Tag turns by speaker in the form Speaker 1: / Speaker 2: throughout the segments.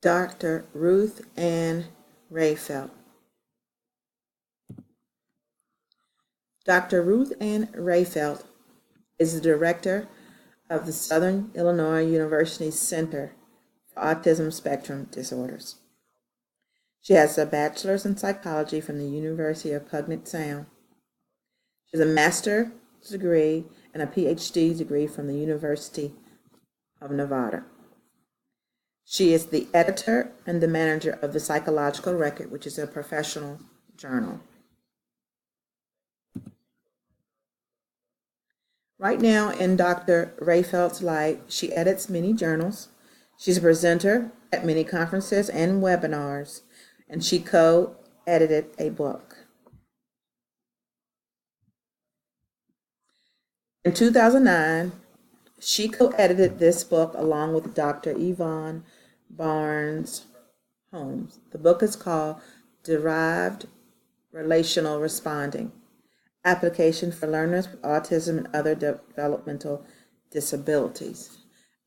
Speaker 1: Dr. Ruth Ann Rayfelt. Dr. Ruth Ann Rayfelt is the director of the Southern Illinois University Center for Autism Spectrum Disorders. She has a bachelor's in psychology from the University of Puget Sound. She has a master's degree and a PhD degree from the University of Nevada. She is the editor and the manager of the Psychological Record, which is a professional journal. Right now in Dr. Rayfelt's life, she edits many journals. She's a presenter at many conferences and webinars, and she co-edited a book. In 2009, she co-edited this book along with Dr. Yvonne Barnes Holmes. The book is called Derived Relational Responding: Application for Learners with Autism and Other Developmental Disabilities.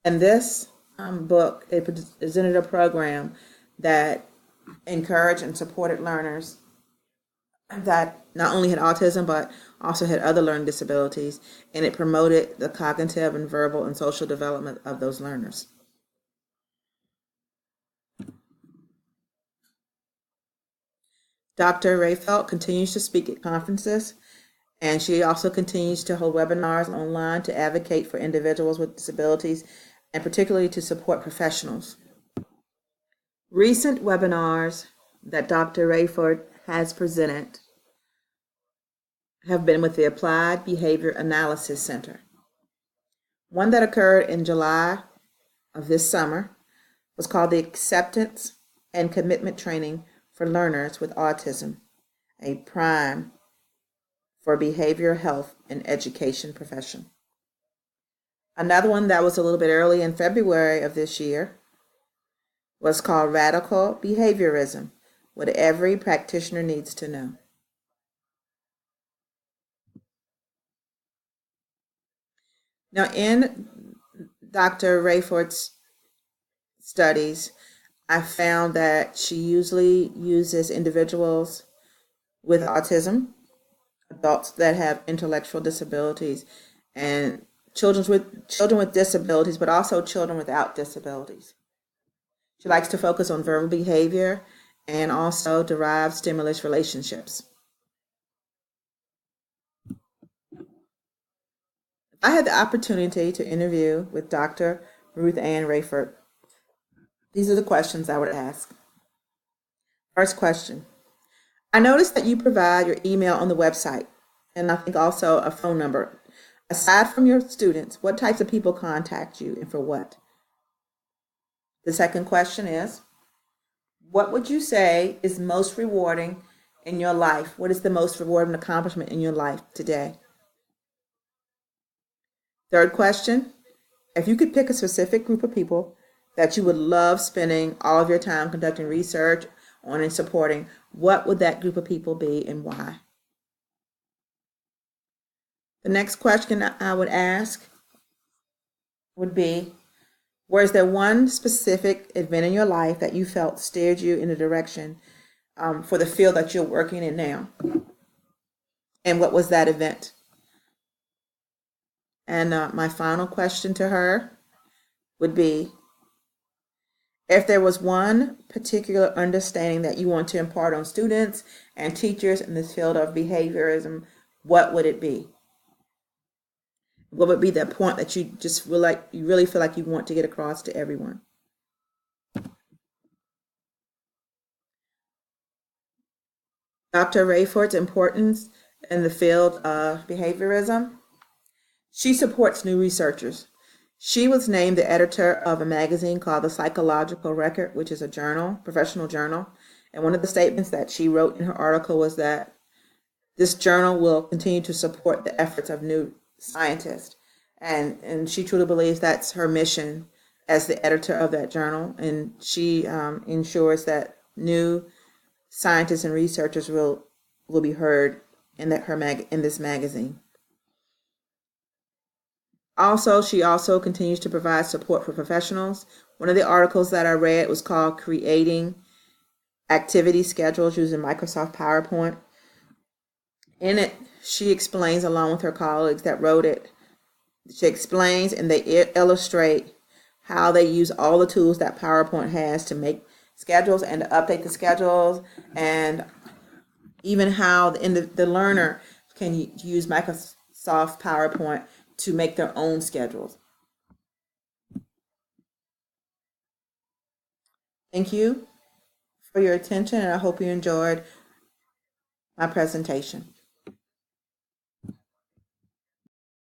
Speaker 1: And this book, it presented a program that encouraged and supported learners that not only had autism but also had other learning disabilities, and it promoted the cognitive and verbal and social development of those learners. Dr. Rayfelt continues to speak at conferences, and she also continues to hold webinars online to advocate for individuals with disabilities and particularly to support professionals. Recent webinars that Dr. Rayfelt has presented have been with the Applied Behavior Analysis Center. One that occurred in July of this summer was called the Acceptance and Commitment Training for Learners with Autism, a prime for behavioral health and education profession. Another one that was a little bit early in February of this year was called Radical Behaviorism: What Every Practitioner Needs to Know. Now, in Dr. Rayfelt's studies, I found that she usually uses individuals with autism, adults that have intellectual disabilities, and children with disabilities, but also children without disabilities. She likes to focus on verbal behavior and also derived stimulus relationships. I had the opportunity to interview with Dr. Ruth Ann Rayfelt. These are the questions I would ask. First question: I noticed that you provide your email on the website, and I think also a phone number. Aside from your students, what types of people contact you and for what? The second question is, what would you say is most rewarding in your life? What is the most rewarding accomplishment in your life today? Third question: if you could pick a specific group of people that you would love spending all of your time conducting research on and supporting, what would that group of people be and why? The next question I would ask would be, was there one specific event in your life that you felt steered you in a direction for the field that you're working in now? And what was that event? And my final question to her would be, if there was one particular understanding that you want to impart on students and teachers in this field of behaviorism, what would it be? What would be that point that you just feel like you really feel like you want to get across to everyone? Dr. Rayfelt's importance in the field of behaviorism. She supports new researchers. She was named the editor of a magazine called the Psychological Record, which is a journal, professional journal. And one of the statements that she wrote in her article was that this journal will continue to support the efforts of new scientists. And she truly believes that's her mission as the editor of that journal. And she ensures that new scientists and researchers will be heard in this magazine. Also, she also continues to provide support for professionals One of the articles that I read was called Creating Activity Schedules Using Microsoft PowerPoint. In it, she explains, along with her colleagues that wrote it, she explains and they illustrate how they use all the tools that PowerPoint has to make schedules and to update the schedules, and even how the learner can use Microsoft PowerPoint to make their own schedules. Thank you for your attention, and I hope you enjoyed my presentation.